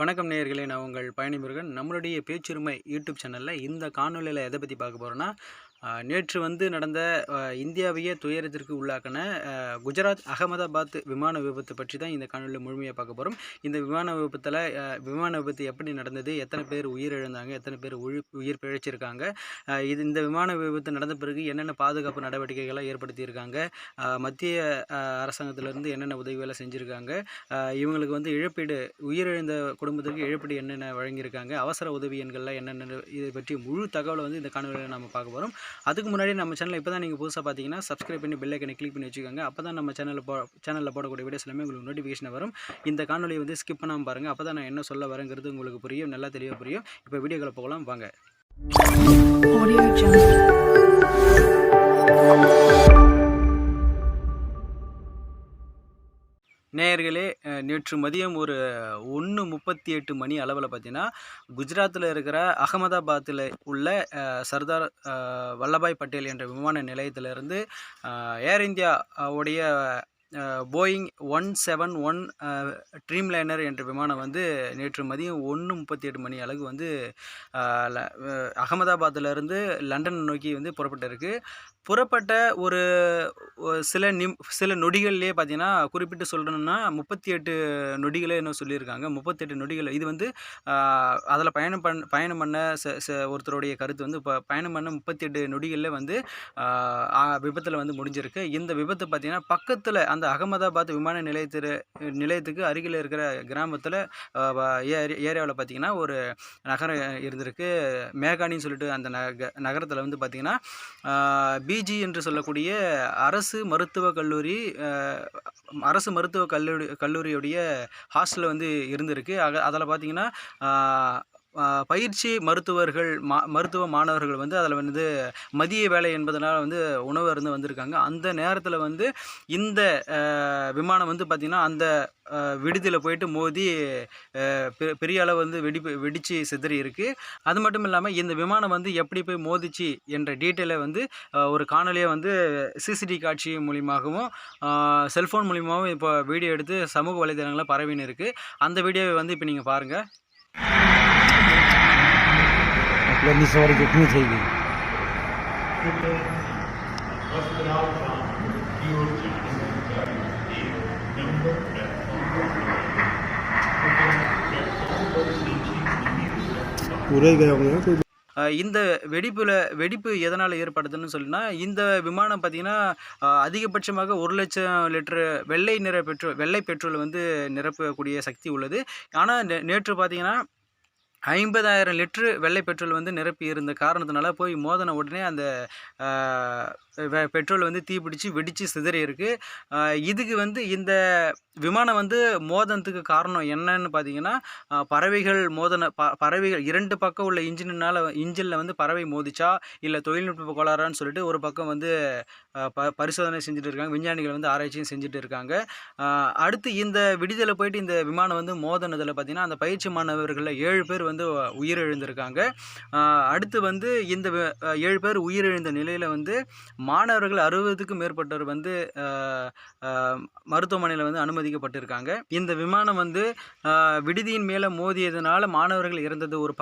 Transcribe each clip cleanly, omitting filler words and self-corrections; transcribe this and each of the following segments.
வணக்கம் நேயர்களே, நான் உங்கள் பயணி முருகன். நம்மளுடைய பேச்சுரிமை யூடியூப் சேனலில் இந்த காணொலியில் எதை பற்றி பார்க்க போகிறோன்னா, நேற்று நடந்த இந்தியாவையே துயரத்திற்கு உள்ளாக்கின குஜராத் அகமதாபாத் விமான விபத்து பற்றி தான் இந்த காணொலியில் முழுமையாக பார்க்க போகிறோம். இந்த விமான விபத்து எப்படி நடந்தது, எத்தனை பேர் உயிரிழந்தாங்க, எத்தனை பேர் உயிர் பிழைச்சிருக்காங்க, இந்த விமான விபத்து நடந்த பிறகு என்னென்ன பாதுகாப்பு நடவடிக்கைகளை ஏற்படுத்தியிருக்காங்க, மத்திய அரசாங்கத்திலேருந்து என்னென்ன உதவிகளை செஞ்சுருக்காங்க, இவங்களுக்கு இழப்பீடு, உயிரிழந்த குடும்பத்துக்கு இழப்பீடு என்னென்ன வழங்கியிருக்காங்க, அவசர உதவி எண்கள்லாம் என்னென்ன, இதை பற்றி முழு தகவலை இந்த காணொலியில் நம்ம பார்க்க போகிறோம். அதுக்கு முன்னாடி நம்ம சேனல் இப்போ தான் நீங்கள் புதுசாக பார்த்தீங்கன்னா சப்ஸ்கிரைப் பண்ணி பெல் ஐக்கனை கிளிக் பண்ணி வச்சுக்கோங்க. அப்போ தான் நம்ம சேனலில் போடக்கூடிய வீடியோஸ் எல்லாமே உங்களுக்கு நோட்டிஃபிகேஷன் வரும். இந்த காணொலியை ஸ்கிப் பண்ணாமல் பாருங்கள். அப்போ தான் நான் என்ன சொல்ல வரேங்கிறது உங்களுக்கு புரியும், நல்லா தெளிவாக புரியும். இப்போ வீடியோக்களை போகலாம் வாங்க. நேயர்களே, நேற்று மதியம் ஒரு 1:38 மணி அளவில் பார்த்தீங்கன்னா, குஜராத்தில் இருக்கிற அகமதாபாத்தில் உள்ள சர்தார் வல்லபாய் பட்டேல் என்ற விமான நிலையத்திலிருந்து ஏர் இந்தியா உடைய போயிங் 171 ட்ரீம்லைனர் என்ற விமானம் நேற்று மதியம் 1:38 மணி அளவுக்கு அகமதாபாத்திலிருந்து லண்டன் நோக்கி புறப்பட்டிருக்கு. புறப்பட்ட ஒரு சில நொடிகள்லேயே பார்த்தீங்கன்னா, குறிப்பிட்டு சொல்லணும்னா 38 நொடிகளே என்ன சொல்லியிருக்காங்க. 38 நொடிகள். இது அதில் பயணம் பண்ண ஒருத்தருடைய கருத்து பயணம் பண்ண 38 நொடிகளில் விபத்தில் முடிஞ்சிருக்கு. இந்த விபத்து பார்த்தீங்கன்னா, பக்கத்தில் அந்த அகமதாபாத் விமான நிலையத்துக்கு அருகில் இருக்கிற கிராமத்தில் ஏரியாவில் பார்த்தீங்கன்னா ஒரு நகரம் இருந்திருக்கு. மேகானின்னு சொல்லிட்டு அந்த நகரத்தில் பார்த்தீங்கன்னா, பிஜி என்று சொல்லக்கூடிய அரசு மருத்துவக் கல்லூரியுடைய ஹாஸ்டல் இருந்திருக்கு. அதில் பார்த்தீங்கன்னா, பயிற்சி மருத்துவ மாணவர்கள் அதில் மதிய வேலை என்பதனால் உணவு அருந்து வந்திருக்காங்க. அந்த நேரத்தில் இந்த விமானம் பார்த்திங்கன்னா அந்த விடுதியில் போயிட்டு மோதி பெரிய அளவு வெடித்து சிதறி இருக்குது. அது மட்டும் இல்லாமல் இந்த விமானம் எப்படி போய் மோதிச்சு என்ற டீட்டெயிலை ஒரு காணொலியை சிசிடிவி காட்சி மூலியமாகவும் செல்ஃபோன் மூலியமாகவும் இப்போ வீடியோ எடுத்து சமூக வலைதளங்களில் பரவின்னு இருக்குது. அந்த வீடியோவை இப்போ நீங்கள் பாருங்கள். लंबी सवारी कितनी થઈ ગઈ? पूरे गए होंगे. இந்த வெடிப்பு எதனால் ஏற்படுதுன்னு சொல்லினா, இந்த விமானம் பார்த்திங்கன்னா அதிகபட்சமாக 1,00,000 லிட்டர் வெள்ளை பெட்ரோல் நிரப்பக்கூடிய சக்தி உள்ளது. ஆனால் நேற்று பார்த்திங்கன்னா 50,000 லிட்டரு வெள்ளை பெட்ரோல் நிரப்பி இருந்த காரணத்தினால போய் மோதன உடனே அந்த பெட்ரோல் தீப்பிடிச்சு வெடித்து சிதறி இருக்குது. இதுக்கு இந்த விமானம் மோதனத்துக்கு காரணம் என்னன்னு பார்த்தீங்கன்னா, பறவைகள் 2 பக்கம் உள்ள இன்ஜினில் பறவை மோதிச்சா இல்லை தொழில்நுட்ப கோளாறான்னு சொல்லிட்டு ஒரு பக்கம் பரிசோதனை செஞ்சுட்டு இருக்காங்க. விஞ்ஞானிகள் ஆராய்ச்சியும் செஞ்சுட்டு இருக்காங்க. அடுத்து இந்த விடுதலை போயிட்டு இந்த விமானம் மோதனதில் பார்த்தீங்கன்னா, அந்த பயிற்சி மாணவர்களில் 7 பேர் உயிரிழந்திருக்காங்க. அடுத்து இந்த 7 பேர் உயிரிழந்த நிலையில் மாணவர்கள் 60க்கும் மேற்பட்டவர் மருத்துவமனையில் அனுமதிக்கப்பட்டிருக்காங்க. இந்த விமானம் விடுதியின் மேலே மோதியதுனால மாணவர்கள் இறந்தது ஒரு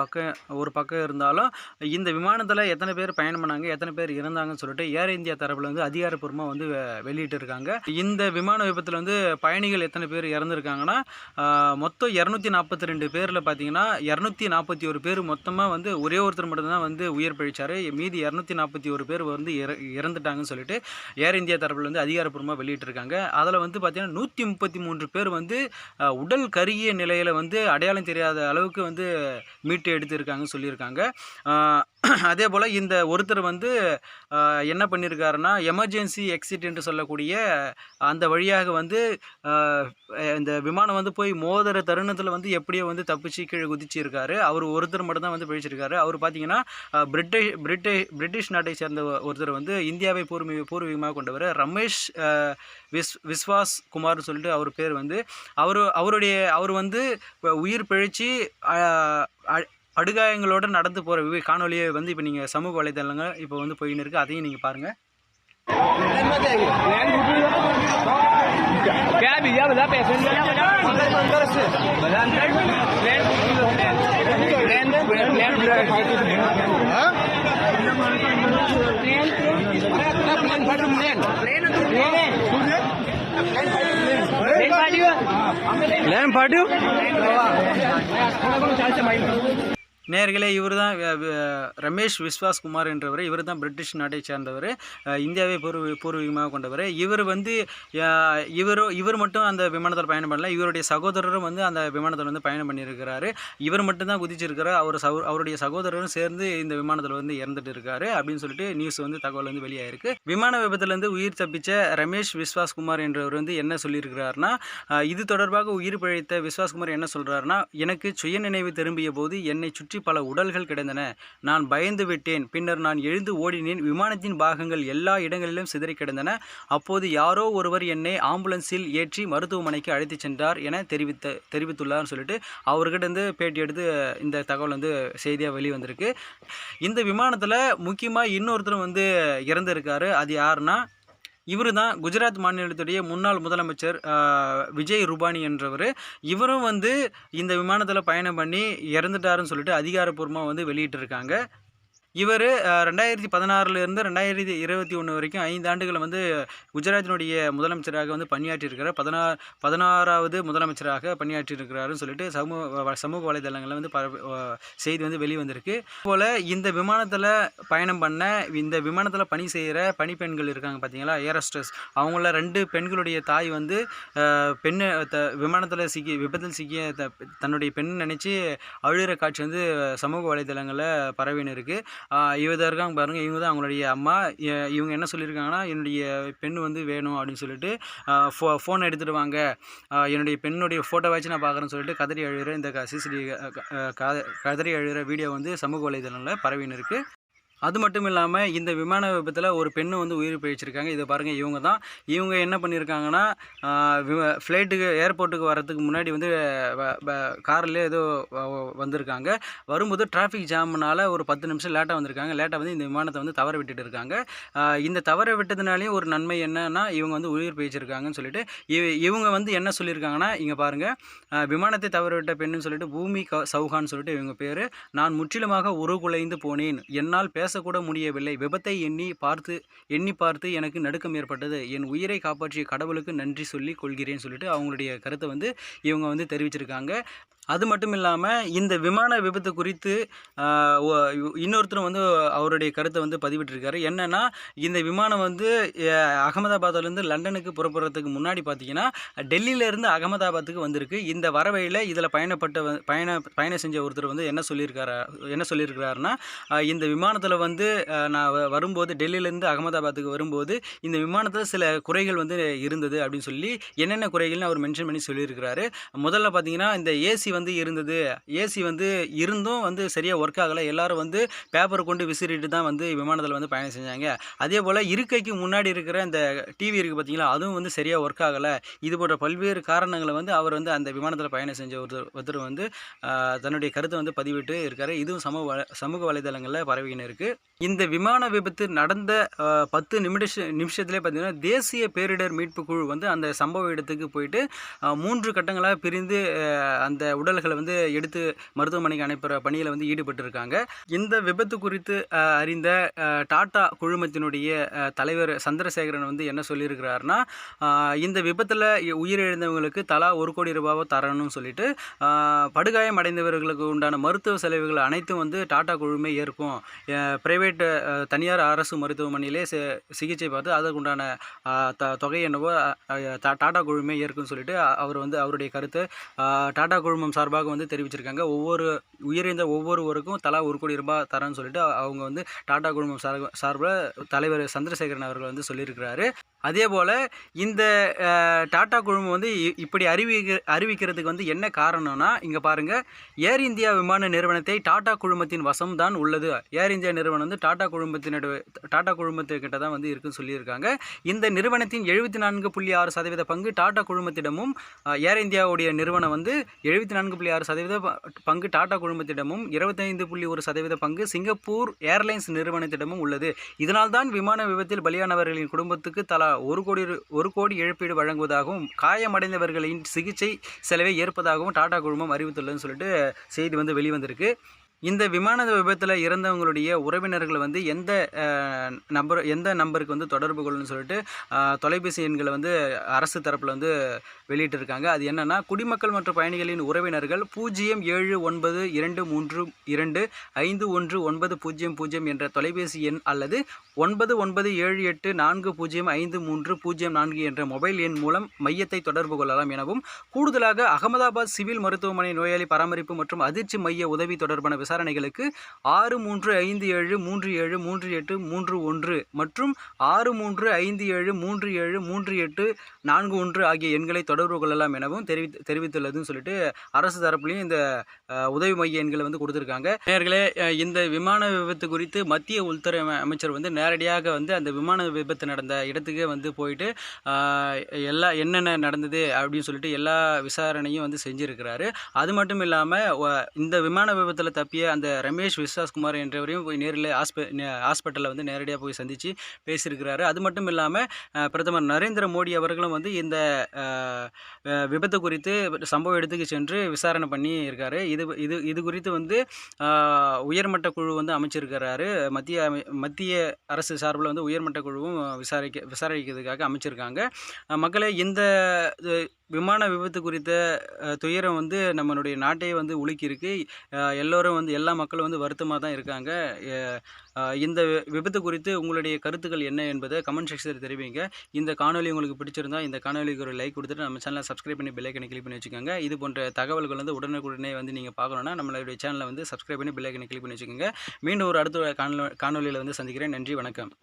பக்கம் இருந்தாலும், இந்த விமானத்தில் எத்தனை பேர் பயணம் பண்ணாங்க, எத்தனை பேர் இறந்தாங்கன்னு சொல்லிட்டு ஏர் இந்தியா தரப்பில் அதிகாரப்பூர்வமாக வெளியிட்டு இருக்காங்க. இந்த விமான விபத்தில் பயணிகள் எத்தனை பேர் இறந்துருக்காங்கன்னா, மொத்தம் 242 பேரில் பார்த்தீங்கன்னா 241 பேர் மொத்தமாக ஒரே ஒருத்தர் மட்டும்தான் உயிர் பிழைச்சார். மீதி 241 பேர் இறந்துட்டாங்கன்னு சொல்லிட்டு ஏர் இந்தியா தரப்பில் அதிகாரப்பூர்வமாக வெளியிட்டிருக்காங்க. அதில் பார்த்தீங்கன்னா 133 பேர் உடல் கருகிய நிலையில் அடையாளம் தெரியாத அளவுக்கு மீட்டு எடுத்திருக்காங்கன்னு சொல்லியிருக்காங்க. அதே போல் இந்த ஒருத்தர் என்ன பண்ணியிருக்காருன்னா, எமர்ஜென்சி எக்ஸிட் என்று சொல்லக்கூடிய அந்த வழியாக இந்த விமானம் போய் மோதிர தருணத்தில் எப்படியோ தப்பிச்சு கீழே குதிச்சிருக்காரு. அவர் ஒருத்தர் மட்டும்தான் பிழைச்சிருக்காரு. அவர் பார்த்தீங்கன்னா பிரிட்டிஷ் நாட்டை சேர்ந்த ஒருத்தர் இந்தியாவை பூர்வீகமாக கொண்டவர் ரமேஷ் விஸ்வாஸ் குமார்னு சொல்லிட்டு அவர் பேர் அவர் உயிர் பிழைச்சி படுகாயங்களோடு நடந்து போகிற காணொலியை இப்போ நீங்கள் சமூக வலைதளங்கள் இப்போ போயின்னு இருக்குது. அதையும் நீங்கள் பாருங்கள். क्या भैया बता पैसेंजर நேர்களே இவர் தான் ரமேஷ் விஸ்வாஸ் குமார் என்றவர். இவர் தான் பிரிட்டிஷ் நாட்டை சேர்ந்தவர், இந்தியாவை பூர்வீகமாக கொண்டவர். இவர் வந்து இவர் மட்டும் அந்த விமானத்தில் பயணம் பண்ணல, இவருடைய சகோதரரும் வந்து அந்த விமானத்தில் வந்து பயணம் பண்ணியிருக்கிறாரு. இவர் மட்டும்தான் குதிச்சிருக்கிறார், அவருடைய சகோதரரும் சேர்ந்து இந்த விமானத்தில் வந்து இறந்துட்டு இருக்காரு அப்படின்னு சொல்லிட்டு நியூஸ் வந்து தகவல் வந்து வெளியாயிருக்கு. விமான விபத்துலேருந்து உயிர் தப்பிச்ச ரமேஷ் விஸ்வாஸ் குமார் என்றவர் வந்து என்ன சொல்லியிருக்கிறாருன்னா, இது தொடர்பாக உயிர் பிழைத்த விஸ்வாஸ் குமார் என்ன சொல்கிறாருன்னா, எனக்கு சுயநினைவு திரும்பிய போது என்னை சுற்றி பல உடல்கள் கிடந்தன. நான் பயந்து விட்டேன். பின்னர் நான் எழுந்து ஓடினேன். விமானத்தின் பாகங்கள் எல்லா இடங்களிலும் சிதறி கிடந்தன. அப்போது யாரோ ஒருவர் என்னை ஆம்புலன்ஸில் ஏற்றி மருத்துவமனைக்கு அழைத்து சென்றார் என தெரிவித்துள்ளார்னு சொல்லிட்டு அவர்கிட்ட இருந்து பேட்டி எடுத்து இந்த தகவல் வந்து செய்தியாக வெளிவந்திருக்கு. இந்த விமானத்தில் முக்கியமாக இன்னொருத்தர் வந்து இறந்திருக்காரு. அது யாருன்னா, இவர் தான் குஜராத் மாநிலத்துடைய முன்னாள் முதலமைச்சர் விஜய் ரூபானி என்றவர். இவரும் வந்து இந்த விமானத்தில் பயணம் பண்ணி இறந்துட்டாருன்னு சொல்லிட்டு அதிகாரப்பூர்வமாக வந்து வெளியிட்டிருக்காங்க. இவர் 2016 2021 வரைக்கும் 5 ஆண்டுகள் வந்து குஜராத்தினுடைய முதலமைச்சராக வந்து பணியாற்றியிருக்கிறார். 16வது முதலமைச்சராக பணியாற்றியிருக்கிறாருன்னு சொல்லிட்டு சமூக வலைதளங்களில் வந்து செய்தி வந்து வெளிவந்திருக்கு. போல் இந்த விமானத்தில் பயணம் பண்ண, இந்த விமானத்தில் பணி செய்கிற பணிப்பெண்கள் இருக்காங்க பார்த்தீங்களா, ஏரோஸ்டர்ஸ், அவங்கள 2 பெண்களுடைய தாய் வந்து விமானத்தில் விபத்தில் சிக்கிய தன்னுடைய பெண் நினச்சி அழுகிற காட்சி வந்து சமூக வலைதளங்களில் பரவின்னு இருக்குது. இவங்க இருக்காங்க பாருங்கள், இவங்க தான் அவங்களுடைய அம்மா. இவங்க என்ன சொல்லியிருக்காங்கன்னா, என்னுடைய பெண் வந்து வேணும் அப்படின்னு சொல்லிட்டு ஃபோன் எடுத்துகிட்டு வாங்க, என்னுடைய பெண்ணுடைய ஃபோட்டோ வச்சு நான் பார்க்குறேன்னு சொல்லிட்டு கதறி அழுகிற இந்த கதறி அழுகிற வீடியோ வந்து சமூக வலைதளங்களில் பரவின்னு இருக்குது. அது மட்டும் இல்லாமல் இந்த விமான விபத்தில் ஒரு பெண்ணு வந்து உயிர் பிழைச்சிருக்காங்க. இதை பாருங்கள், இவங்க என்ன பண்ணியிருக்காங்கன்னா, ஃப்ளைட்டுக்கு ஏர்போர்ட்டுக்கு வரதுக்கு முன்னாடி வந்து காரில் ஏதோ வந்திருக்காங்க. வரும்போது டிராஃபிக் ஜாம்னால் ஒரு 10 நிமிஷம் லேட்டாக வந்திருக்காங்க. லேட்டாக வந்து இந்த விமானத்தை வந்து தவற விட்டுட்டு இருக்காங்க. இந்த தவற விட்டதுனாலேயும் ஒரு நன்மை என்னன்னா, இவங்க வந்து உயிர் பிழைச்சிருக்காங்கன்னு சொல்லிட்டு இவங்க வந்து என்ன சொல்லியிருக்காங்கன்னா, இங்கே பாருங்கள், விமானத்தை தவற விட்ட பெண்ணுன்னு சொல்லிட்டு பூமி சௌஹான்னு சொல்லிட்டு இவங்க பேர். நான் முற்றிலுமாக உருகுலைந்து போனேன். என்னால் பேசக்கூட முடியவில்லை. விபத்தை எண்ணி பார்த்து எனக்கு நடுக்கம் ஏற்பட்டது. என் உயிரை காப்பாற்றிய கடவுளுக்கு நன்றி சொல்லி கொள்கிறேன்னு சொல்லிட்டு அவங்களுடைய கருத்தை வந்து இவங்க வந்து தெரிவிச்சிருக்காங்க. அது மட்டும் இல்லாமல் இந்த விமான விபத்து குறித்து இன்னொருத்தரும் வந்து அவருடைய கருத்தை வந்து பதிவிட்டிருக்காரு. என்னென்னா, இந்த விமானம் வந்து அகமதாபாத்லேருந்து லண்டனுக்கு புறப்படுறதுக்கு முன்னாடி பார்த்தீங்கன்னா டெல்லியிலேருந்து அகமதாபாத்துக்கு வந்திருக்கு. இந்த வரவையில் இதில் பயணம் செஞ்ச ஒருத்தர் வந்து என்ன சொல்லியிருக்கிறாருன்னா, இந்த விமானத்தில் வந்து நான் வரும்போது டெல்லியிலேருந்து அகமதாபாத்துக்கு வரும்போது இந்த விமானத்தில் சில குறைகள் வந்து இருந்தது அப்படின்னு சொல்லி என்னென்ன குறைகள்னு அவர் மென்ஷன் பண்ணி சொல்லியிருக்கிறாரு. முதல்ல பார்த்தீங்கன்னா, இந்த ஏசி வந்து இருந்தது. ஏசி வந்து இருந்தும் வந்து சரியாக ஒர்க் ஆகலை. எல்லாரும் வந்து பேப்பரை கொண்டு விசிறிட்டு தான் வந்து விமானத்தில் வந்து பயணம் செஞ்சாங்க. அதே போல் இருக்கைக்கு முன்னாடி இருக்கிற இந்த டிவி இருக்குது பார்த்தீங்களா, அதுவும் வந்து சரியாக ஒர்க் ஆகலை. இது போன்ற பல்வேறு காரணங்களை வந்து அவர் வந்து அந்த விமானத்தில் பயணம் செஞ்ச ஒருத்தர் வந்து தன்னுடைய கருத்தை வந்து பதிவிட்டு இருக்காரு. இதுவும் சமூக வலைதளங்களில் பரவின்னு இருக்குது. இந்த விமான விபத்து நடந்த 10 நிமிஷத்துலேயே பார்த்தீங்கன்னா தேசிய பேரிடர் மீட்பு குழு வந்து அந்த சம்பவ இடத்துக்கு போயிட்டு 3 கட்டங்களாக பிரிந்து அந்த உடல்களை வந்து எடுத்து மருத்துவமனைக்கு அனுப்புகிற பணியில் வந்து ஈடுபட்டிருக்காங்க. இந்த விபத்து குறித்து அறிந்த டாடா குழுமத்தினுடைய தலைவர் சந்திரசேகரன் வந்து என்ன சொல்லியிருக்கிறாருன்னா, இந்த விபத்தில் உயிரிழந்தவங்களுக்கு தலா 1 கோடி ரூபாவை தரணும்னு சொல்லிட்டு படுகாயம் அடைந்தவர்களுக்கு உண்டான மருத்துவ செலவுகள் அனைத்தும் வந்து டாடா குழுமே ஏற்கும். பிரைவேட் தனியார் அரசு மருத்துவமனையிலே சிகிச்சை பார்த்து அதற்கு உண்டான தொகை என்னவோ டாடா குழுமே ஏற்கும்னு சொல்லிட்டு அவர் வந்து அவருடைய கருத்தை டாடா குழுமம் சார்பாக வந்து தெரிவிச்சிருக்காங்க. உயிரிழந்த ஒவ்வொருவருக்கும் தலா 1 கோடி ரூபாய் தரேன்னு சொல்லிட்டு அவங்க வந்து டாடா குழுமம் சார்பில் தலைவர் சந்திரசேகரன் அவர்கள் வந்து சொல்லியிருக்கிறாரு. அதே போல் இந்த டாடா குழுமம் வந்து இப்படி அறிவிக்கிறதுக்கு வந்து என்ன காரணம்னா, இங்கே பாருங்கள், ஏர் இந்தியா விமான நிறுவனத்தை டாடா குழுமத்தின் வசம் தான் உள்ளது. ஏர் இந்தியா நிறுவனம் வந்து டாடா குழுமத்துக்கிட்ட தான் வந்து இருக்குன்னு சொல்லியிருக்காங்க. இந்த நிறுவனத்தின் 74.6% பங்கு டாடா குழுமத்திடமும், ஏர் இந்தியாவுடைய நிறுவனம் வந்து 74.6% பங்கு டாடா குழுமத்திடமும் 25.1% பங்கு சிங்கப்பூர் ஏர்லைன்ஸ் நிறுவனத்திடமும் உள்ளது. இதனால்தான் விமான விபத்தில் பலியானவர்களின் குடும்பத்துக்கு தலா 1 கோடி இழப்பீடு வழங்குவதாகவும் காயமடைந்தவர்களின் சிகிச்சை செலவை ஏற்பதாகவும் டாடா குழுமம் அறிவித்துள்ளதுன்னு சொல்லிட்டு செய்தி வந்து வெளிவந்திருக்கு. இந்த விமான விபத்தில் இறந்தவங்களுடைய உறவினர்கள் வந்து எந்த நம்பருக்கு வந்து தொடர்பு கொள்ளணும்னு சொல்லிட்டு தொலைபேசி எண்களை வந்து அரசு தரப்பில் வந்து வெளியிட்டிருக்காங்க. அது என்னென்னா, குடிமக்கள் மற்றும் பயணிகளின் உறவினர்கள் 0792251900 என்ற தொலைபேசி எண் அல்லது 9978405304 என்ற மொபைல் எண் மூலம் மையத்தை தொடர்பு கொள்ளலாம் எனவும், கூடுதலாக அகமதாபாத் சிவில் மருத்துவமனை நோயாளி பராமரிப்பு மற்றும் அதிர்ச்சி மைய உதவி தொடர்பான விசாரணைகளுக்கு 6357373831 மற்றும் 6357373841 ஆகிய எண்களை தொடர்பு கொள்ளலாம் எனவும் தெரிவித்துள்ளதுன்னு சொல்லிட்டு அரசு தரப்புலையும் இந்த உதவி மைய எண்களை வந்து கொடுத்துருக்காங்க. நேயர்களே, இந்த விமான விபத்து குறித்து மத்திய உள்துறை அமைச்சர் வந்து நேரடியாக வந்து அந்த விமான விபத்து நடந்த இடத்துக்கே வந்து போயிட்டு என்னென்ன நடந்தது அப்படின்னு சொல்லிட்டு எல்லா விசாரணையும் வந்து செஞ்சுருக்கிறாரு. அது மட்டும் இல்லாமல் இந்த விமான விபத்தில் தப்பிய அந்த ரமேஷ் விஸ்வாஸ்குமார் என்றவரையும் போய் நேரில் ஹாஸ்பிட்டலில் வந்து நேரடியாக போய் சந்தித்து பேசியிருக்கிறாரு. அது மட்டும் இல்லாமல் பிரதமர் நரேந்திர மோடி அவர்களும் வந்து இந்த விபத்து குறித்து சம்பவ இடத்துக்கு சென்று விசாரணை பண்ணி இருக்காரு. இது குறித்து வந்து உயர்மட்ட குழு வந்து அமைச்சிருக்கிறாரு. மத்திய அரசு சார்பில் வந்து உயர்மட்ட குழுவும் விசாரிக்கிறதுக்காக அமைச்சிருக்காங்க. மக்களே, இந்த விமான விபத்து குறித்த துயரம் வந்து நம்மளுடைய நாட்டையே வந்து உலுக்கியிருக்கு. எல்லோரும் வந்து எல்லா மக்களும் வந்து வருத்தமாக தான் இருக்காங்க. இந்த விபத்து குறித்து உங்களுடைய கருத்துக்கள் என்ன என்பதை கமெண்ட் செக்ஷனில் தெரிவிங்க. இந்த காணொலி உங்களுக்கு பிடிச்சிருந்தா இந்த காணொலிக்கு ஒரு லைக் கொடுத்துட்டு நம்ம சேனலை சப்ஸ்கிரைப் பண்ணி பெல் ஐக்கனை கிளிக் பண்ணி வச்சுக்கோங்க. இது போன்ற தகவல்கள் வந்து உடனுக்குடனே வந்து நீங்கள் பார்க்கணுன்னா நம்மளுடைய சேனலை வந்து சப்ஸ்கிரைப் பண்ணி பெல் ஐக்கனை கிளிக் பண்ணி வச்சுக்கோங்க. மீண்டும் ஒரு அடுத்த காணொலியில் வந்து சந்திக்கிறேன். நன்றி, வணக்கம்.